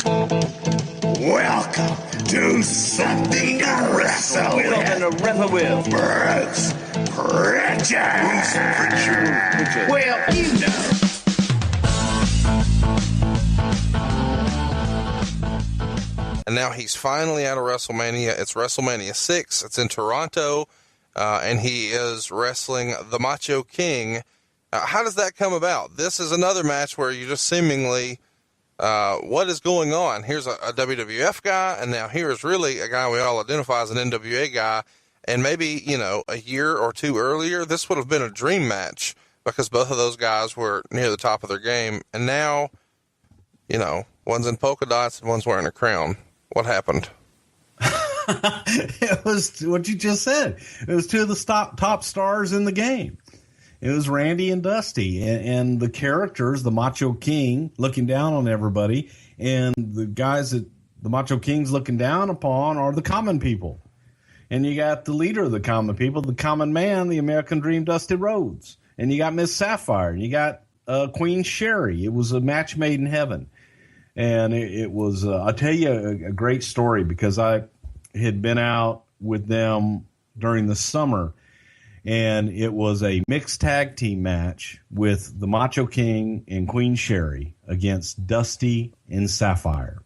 Welcome to Something to Wrestle With. Something to Wrestle With. Bruce Prichard. Well, you know. And now he's finally out of WrestleMania. It's WrestleMania 6. It's in Toronto. And he is wrestling the Macho King. How does that come about? This is another match where you just seemingly, what is going on? Here's a WWF guy, and now here's really a guy we all identify as an NWA guy. And maybe, a year or two earlier, this would have been a dream match because both of those guys were near the top of their game. And now, one's in polka dots and one's wearing a crown. What happened? It was what you just said. It was two of the top stars in the game. It was Randy and Dusty, and the characters, the Macho King looking down on everybody, and the guys that the Macho King's looking down upon are the common people. And you got the leader of the common people, the common man, the American Dream, Dusty Rhodes. And you got Miss Sapphire, and you got Queen Sherry. It was a match made in heaven. And it was, I'll tell you a great story because I had been out with them during the summer, and it was a mixed tag team match with the Macho King and Queen Sherry against Dusty and Sapphire.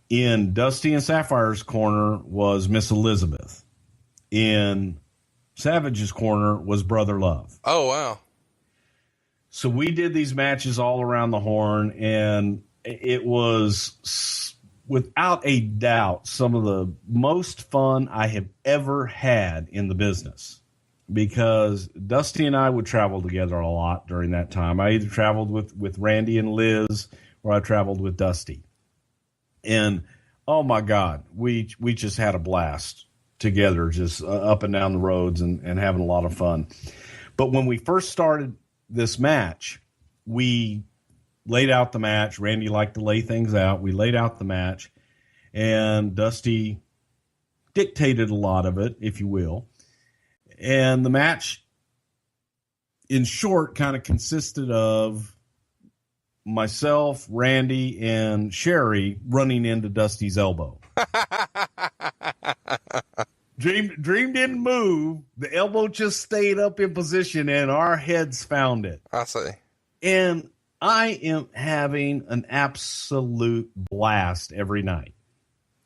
In Dusty and Sapphire's corner was Miss Elizabeth. In Savage's corner was Brother Love. Oh, wow. So we did these matches all around the horn, and it was, without a doubt, some of the most fun I have ever had in the business. Because Dusty and I would travel together a lot during that time. I either traveled with Randy and Liz, or I traveled with Dusty. And, oh, my God, we just had a blast together, just up and down the roads and having a lot of fun. But when we first started this match, we laid out the match. Randy liked to lay things out. We laid out the match, and Dusty dictated a lot of it, if you will. And the match, in short, kind of consisted of myself, Randy, and Sherry running into Dusty's elbow. Dream didn't move. The elbow just stayed up in position, and our heads found it. I see. And I am having an absolute blast every night.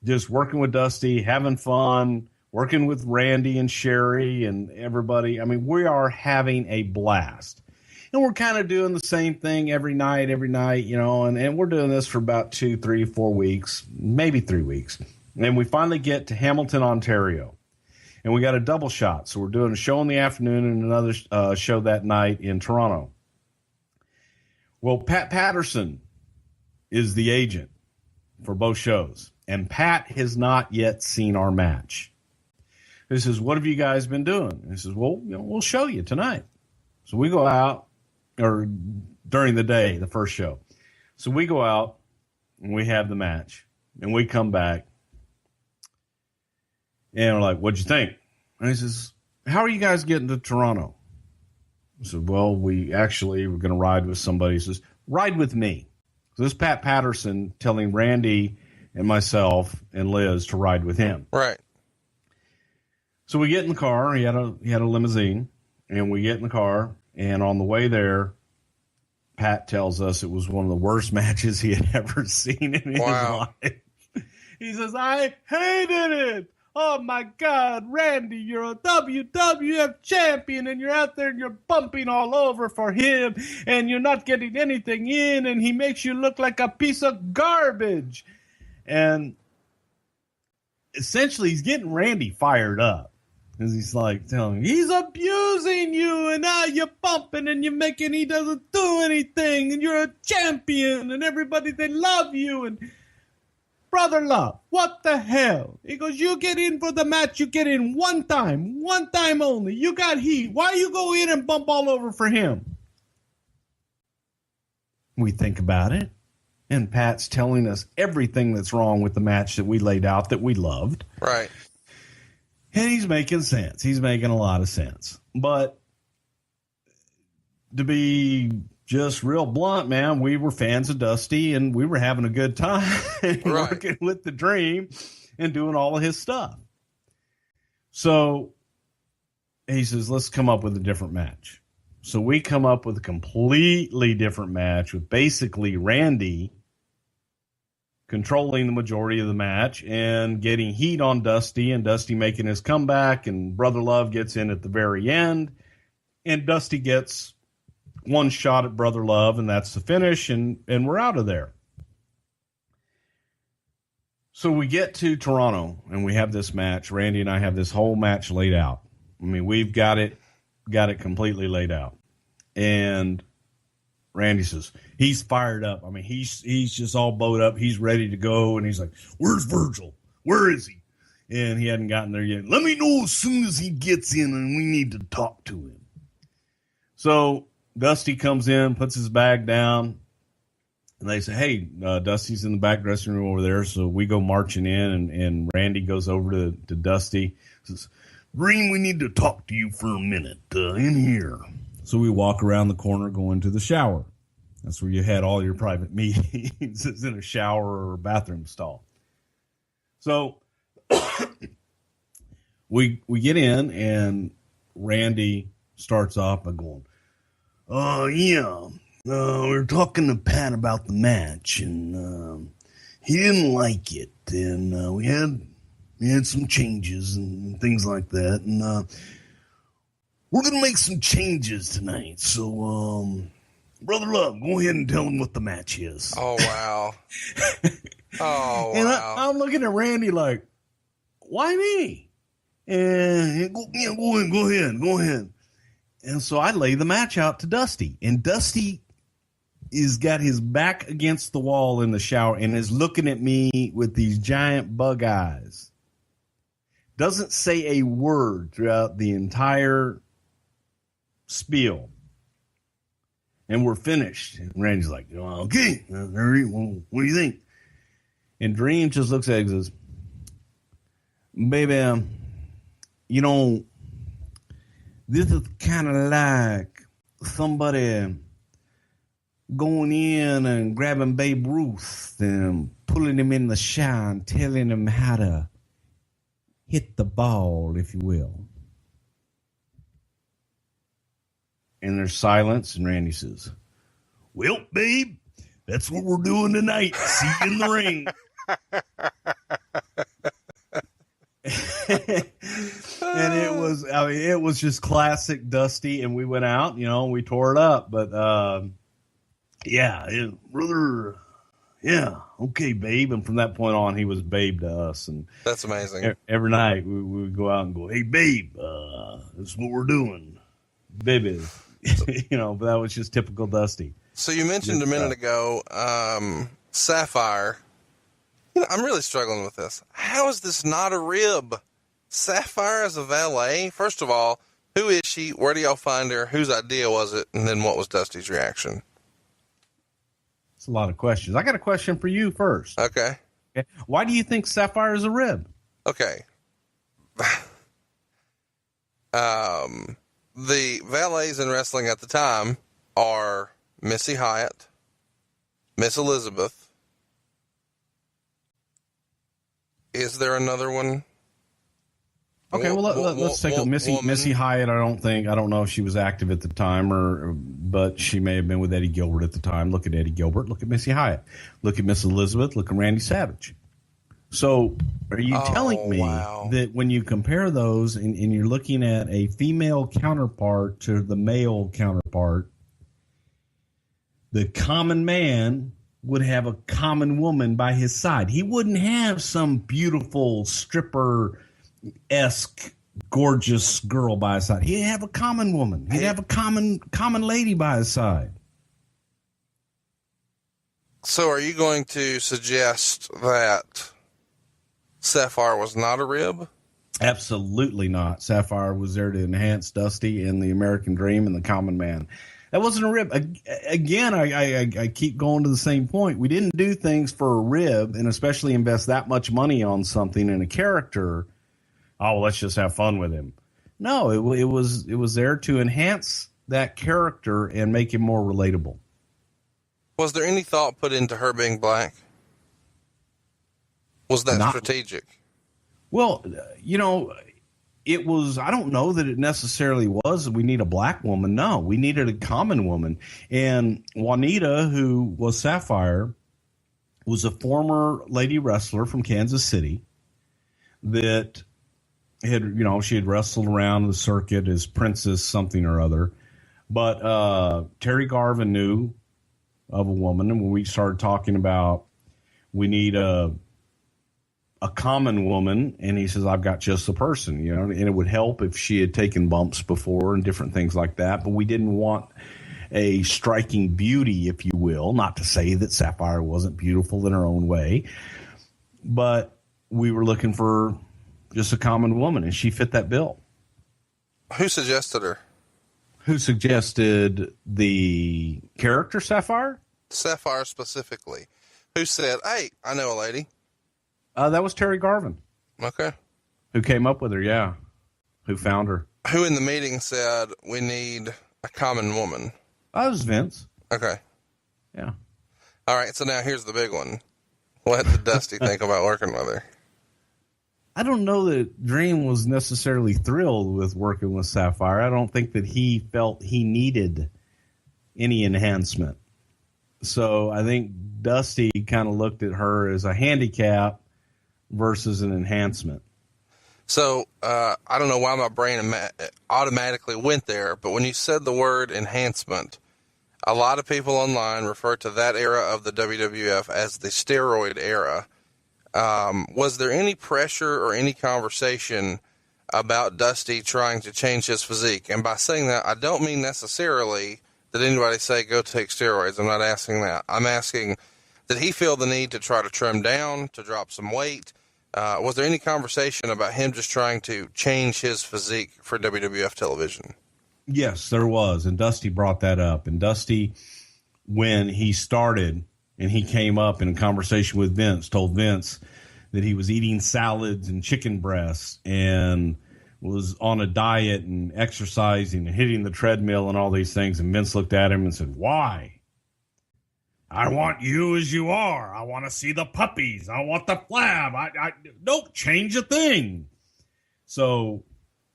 Just working with Dusty, having fun, working with Randy and Sherry and everybody. I mean, we are having a blast. And we're kind of doing the same thing every night, and we're doing this for about 2, 3, 4 weeks, maybe 3 weeks. And we finally get to Hamilton, Ontario. And we got a double shot. So we're doing a show in the afternoon and another show that night in Toronto. Well, Pat Patterson is the agent for both shows. And Pat has not yet seen our match. He says, "What have you guys been doing?" He says, "Well, we'll show you tonight." So we go out, or during the day, the first show. So we go out and we have the match, and we come back, and we're like, "What'd you think?" And he says, "How are you guys getting to Toronto?" I said, "Well, we're going to ride with somebody." He says, "Ride with me." So this is Pat Patterson telling Randy and myself and Liz to ride with him. Right. So we get in the car. He had a limousine, and we get in the car. And on the way there, Pat tells us it was one of the worst matches he had ever seen in his life. He says, "I hated it. Oh my God, Randy, you're a WWF champion, and you're out there and you're bumping all over for him, and you're not getting anything in, and he makes you look like a piece of garbage." And essentially, he's getting Randy fired up. Because he's like telling him, he's abusing you, and now you're bumping, and you're making, he doesn't do anything, and you're a champion, and everybody, they love you, and Brother Love, what the hell? He goes, "You get in for the match, you get in one time only. You got heat. Why you go in and bump all over for him?" We think about it, and Pat's telling us everything that's wrong with the match that we laid out that we loved. Right. And he's making sense. He's making a lot of sense. But to be just real blunt, man, we were fans of Dusty and we were having a good time working with the Dream and doing all of his stuff. So he says, let's come up with a different match. So we come up with a completely different match with basically Randy controlling the majority of the match and getting heat on Dusty, and Dusty making his comeback, and Brother Love gets in at the very end, and Dusty gets one shot at Brother Love, and that's the finish, and we're out of there. So we get to Toronto, and we have this match. Randy and I have this whole match laid out. I mean, we've got it completely laid out. And Randy says, he's fired up. I mean, he's just all bowed up. He's ready to go. And he's like, where's Virgil? Where is he? And he hadn't gotten there yet. Let me know as soon as he gets in, and we need to talk to him. So Dusty comes in, puts his bag down, and they say, hey, Dusty's in the back dressing room over there. So we go marching in, and Randy goes over to Dusty. Says, Green, we need to talk to you for a minute in here. So we walk around the corner, go into the shower. That's where you had all your private meetings. It's in a shower or bathroom stall. So we get in, and Randy starts off by going, we were talking to Pat about the match, and he didn't like it, and we had some changes and things like that, and we're going to make some changes tonight. So, Brother Love, go ahead and tell him what the match is. Oh, wow. Oh, and wow. I'm looking at Randy like, why me? And go ahead. And so I lay the match out to Dusty. And Dusty is got his back against the wall in the shower and is looking at me with these giant bug eyes. Doesn't say a word throughout the entire spiel. And we're finished. And Randy's like, okay, what do you think? And Dream just looks at it and says, baby, this is kind of like somebody going in and grabbing Babe Ruth and pulling him in the shower and telling him how to hit the ball, if you will. And there's silence, and Randy says, well, babe, that's what we're doing tonight. See you in the ring. And it was just classic Dusty, and we went out, we tore it up. But, brother, yeah, okay, babe. And from that point on, he was babe to us. And that's amazing. Every night we would go out and go, hey, babe, this is what we're doing. Baby. But that was just typical Dusty. So you mentioned a minute ago, Sapphire. I'm really struggling with this. How is this not a rib? Sapphire as a valet? First of all, who is she? Where do y'all find her? Whose idea was it? And then what was Dusty's reaction? It's a lot of questions. I got a question for you first. Okay. Why do you think Sapphire is a rib? Okay. The valets in wrestling at the time are Missy Hyatt, Miss Elizabeth. Is there another one? Okay, well, let's take a Missy Hyatt. I don't know if she was active at the time, but she may have been with Eddie Gilbert at the time. Look at Eddie Gilbert. Look at Missy Hyatt. Look at Miss Elizabeth. Look at Randy Savage. So are you telling me that when you compare those and you're looking at a female counterpart to the male counterpart, the common man would have a common woman by his side? He wouldn't have some beautiful stripper-esque gorgeous girl by his side. He'd have a common woman. He'd have a common lady by his side. So are you going to suggest that Sapphire was not a rib? Absolutely not. Sapphire was there to enhance Dusty and the American Dream and the common man. That wasn't a rib. Again, I keep going to the same point. We didn't do things for a rib, and especially invest that much money on something and a character. Oh, let's just have fun with him. No, it was there to enhance that character and make him more relatable. Was there any thought put into her being black? Was that strategic? Well, it was, I don't know that it necessarily was, we need a black woman. No, we needed a common woman. And Juanita, who was Sapphire, was a former lady wrestler from Kansas City that had, she had wrestled around the circuit as Princess something or other. But Terry Garvin knew of a woman, and when we started talking about we need a common woman, and he says, I've got just the person, and it would help if she had taken bumps before and different things like that. But we didn't want a striking beauty, if you will, not to say that Sapphire wasn't beautiful in her own way, but we were looking for just a common woman, and she fit that bill. Who suggested her? Who suggested the character Sapphire? Sapphire specifically. Who said, hey, I know a lady? That was Terry Garvin. Okay. Who came up with her, yeah. Who found her. Who in the meeting said, we need a common woman? That was Vince. Okay. Yeah. All right, so now here's the big one. What did Dusty think about working with her? I don't know that Dream was necessarily thrilled with working with Sapphire. I don't think that he felt he needed any enhancement. So I think Dusty kind of looked at her as a handicap versus an enhancement. So I don't know why my brain automatically went there, but when you said the word enhancement, a lot of people online refer to that era of the WWF as the steroid era. Was there any pressure or any conversation about Dusty trying to change his physique? And by saying that, I don't mean necessarily that anybody say go take steroids. I'm not asking that. I'm asking, did he feel the need to try to trim down, to drop some weight? Was there any conversation about him just trying to change his physique for WWF television? Yes, there was. And Dusty brought that up. And Dusty, when he started and he came up in a conversation with Vince, told Vince that he was eating salads and chicken breasts and was on a diet and exercising and hitting the treadmill and all these things. And Vince looked at him and said, why? I want you as you are. I want to see the puppies. I want the flab. I don't change a thing. So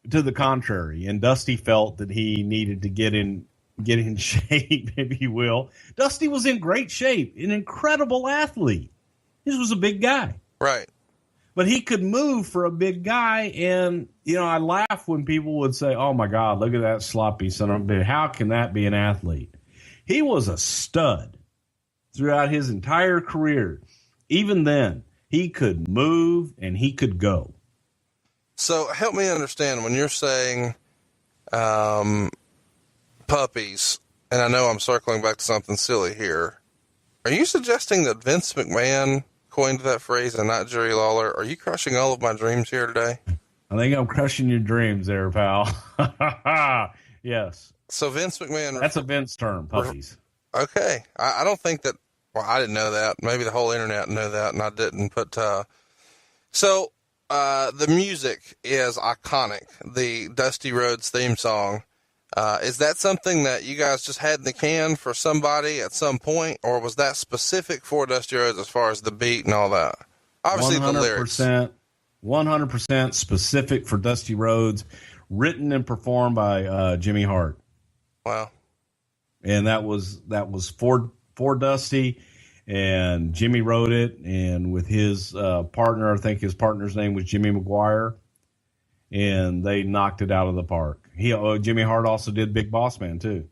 to the contrary, and Dusty felt that he needed to get in shape, if you will. Dusty was in great shape, an incredible athlete. This was a big guy. Right. But he could move for a big guy. And, I laugh when people would say, oh my God, look at that sloppy son of a bitch. How can that be an athlete? He was a stud throughout his entire career. Even then, he could move and he could go. So help me understand when you're saying, puppies, and I know I'm circling back to something silly here. Are you suggesting that Vince McMahon coined that phrase and not Jerry Lawler? Are you crushing all of my dreams here today? I think I'm crushing your dreams there, pal. Yes. So Vince McMahon. That's a Vince term, puppies. Okay. I don't think that, well, I didn't know that. Maybe the whole internet knew that and I didn't. But, so, the music is iconic. The Dusty Rhodes theme song. Is that something that you guys just had in the can for somebody at some point, or was that specific for Dusty Rhodes as far as the beat and all that? Obviously 100%, the lyrics. 100% specific for Dusty Rhodes, written and performed by Jimmy Hart. Wow. And that was for Dusty, and Jimmy wrote it, and with his partner, I think his partner's name was Jimmy McGuire, and they knocked it out of the park. Jimmy Hart also did Big Boss Man too.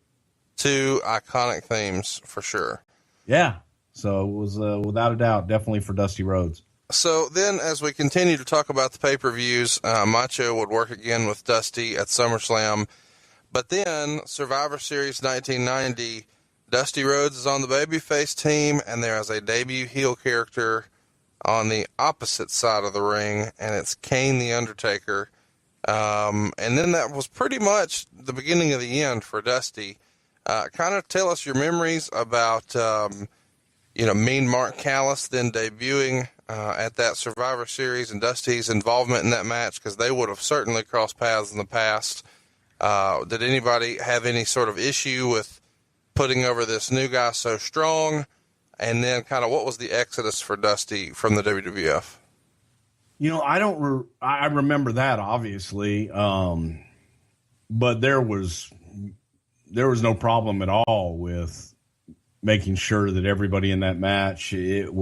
Two iconic themes for sure. Yeah. So it was without a doubt, definitely for Dusty Rhodes. So then as we continue to talk about the pay-per-views, Macho would work again with Dusty at SummerSlam. But then Survivor Series 1990, Dusty Rhodes is on the babyface team, and there is a debut heel character on the opposite side of the ring, and it's Kane the Undertaker. And then that was pretty much the beginning of the end for Dusty. Kind of tell us your memories about, Mean Mark Callis then debuting at that Survivor Series and Dusty's involvement in that match, because they would have certainly crossed paths in the past. Did anybody have any sort of issue with putting over this new guy so strong? And then kind of what was the exodus for Dusty from the WWF? I remember that obviously. But there was no problem at all with making sure that everybody in that match, that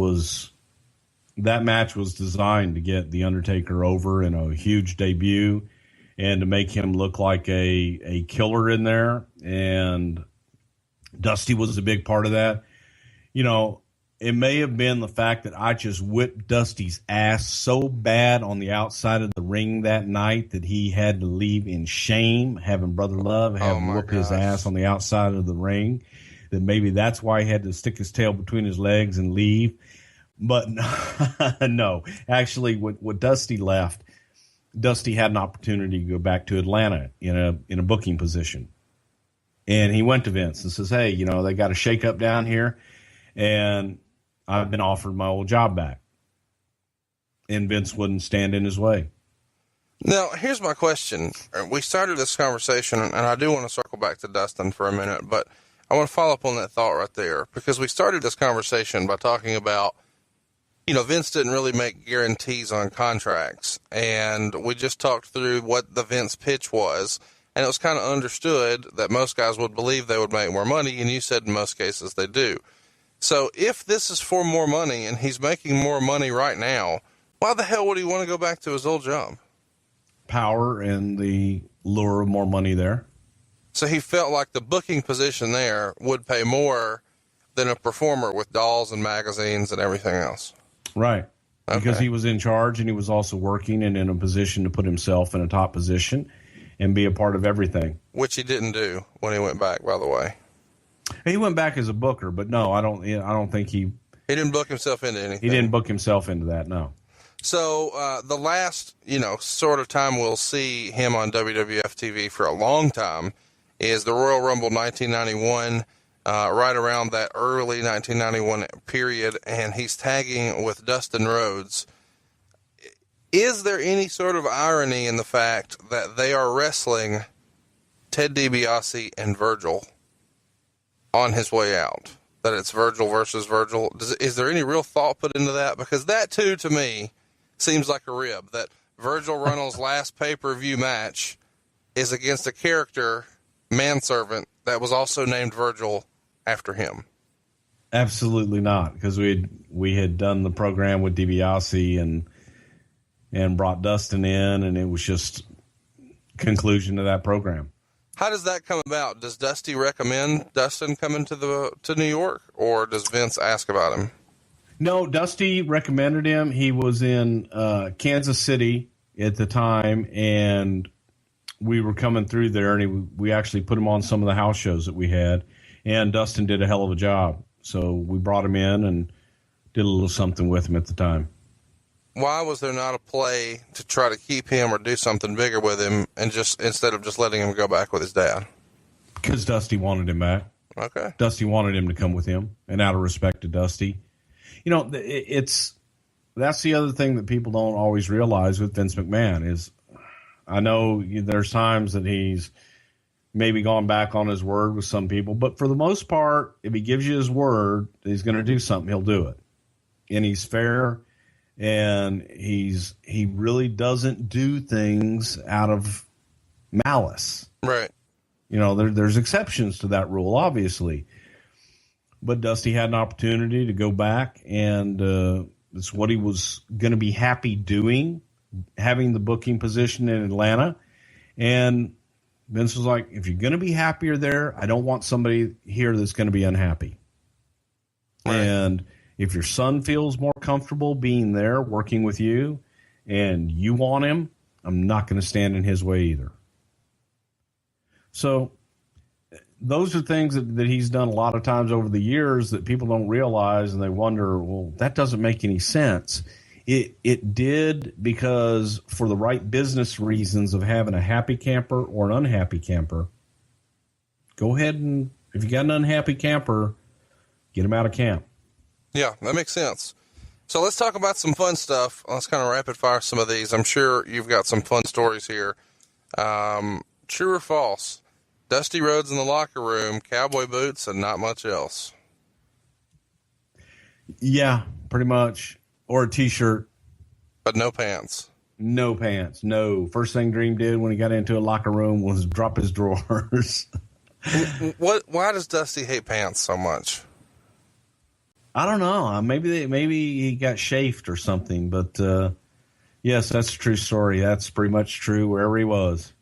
match was designed to get The Undertaker over in a huge debut and to make him look like a killer in there. And Dusty was a big part of that. It may have been the fact that I just whipped Dusty's ass so bad on the outside of the ring that night that he had to leave in shame, having Brother Love have him whoop his ass on the outside of the ring. That maybe that's why he had to stick his tail between his legs and leave. But no, actually, when Dusty left, Dusty had an opportunity to go back to Atlanta in a booking position. And he went to Vince and says, hey, they got a shake up down here. And I've been offered my old job back. And Vince wouldn't stand in his way. Now, here's my question. We started this conversation, and I do want to circle back to Dustin for a minute, but I want to follow up on that thought right there, because we started this conversation by talking about, Vince didn't really make guarantees on contracts, and we just talked through what the Vince pitch was, and it was kind of understood that most guys would believe they would make more money, and you said in most cases they do. So if this is for more money and he's making more money right now, why the hell would he want to go back to his old job? Power and the lure of more money there. So he felt like the booking position there would pay more than a performer with dolls and magazines and everything else. Right. Okay. Because he was in charge and he was also working and in a position to put himself in a top position and be a part of everything. Which he didn't do when he went back, by the way. He went back as a booker, but no, I don't think he didn't book himself into anything. He didn't book himself into that, no. So the last, sort of time we'll see him on WWF TV for a long time is the Royal Rumble 1991, right around that early 1991 period, and he's tagging with Dusty Rhodes. Is there any sort of irony in the fact that they are wrestling Ted DiBiase and Virgil on his way out? That it's Virgil versus Virgil? Is there any real thought put into that? Because that, too, to me, seems like a rib. That Virgil Runnels' last pay-per-view match is against a character, manservant, that was also named Virgil after him. Absolutely not, because we had done the program with DiBiase and brought Dustin in, and it was just conclusion to that program. How does that come about? Does Dusty recommend Dustin coming to New York, or does Vince ask about him? No, Dusty recommended him. He was in Kansas City at the time, and we were coming through there, and we actually put him on some of the house shows that we had, and Dustin did a hell of a job. So we brought him in and did a little something with him at the time. Why was there not a play to try to keep him or do something bigger with him, and just instead of just letting him go back with his dad? Because Dusty wanted him back. Okay. Dusty wanted him to come with him, and out of respect to Dusty. That's the other thing that people don't always realize with Vince McMahon is, I know there's times that he's maybe gone back on his word with some people, but for the most part, if he gives you his word that he's going to do something, he'll do it. And he's fair. And he really doesn't do things out of malice. Right. There's exceptions to that rule, obviously. But Dusty had an opportunity to go back, and it's what he was going to be happy doing, having the booking position in Atlanta. And Vince was like, if you're going to be happier there, I don't want somebody here that's going to be unhappy. Right. And if your son feels more comfortable being there, working with you, and you want him, I'm not going to stand in his way either. So those are things that he's done a lot of times over the years that people don't realize, and they wonder, well, that doesn't make any sense. It did, because for the right business reasons of having a happy camper or an unhappy camper, go ahead and, if you got an unhappy camper, get him out of camp. Yeah, that makes sense. So let's talk about some fun stuff. Let's kind of rapid fire some of these. I'm sure you've got some fun stories here. True or false? Dusty Rhodes in the locker room, cowboy boots, and not much else. Yeah, pretty much. Or a T-shirt. But no pants. No pants. No. First thing Dream did when he got into a locker room was drop his drawers. Why does Dusty hate pants so much? I don't know. Maybe he got chafed or something. But yes, that's a true story. That's pretty much true wherever he was.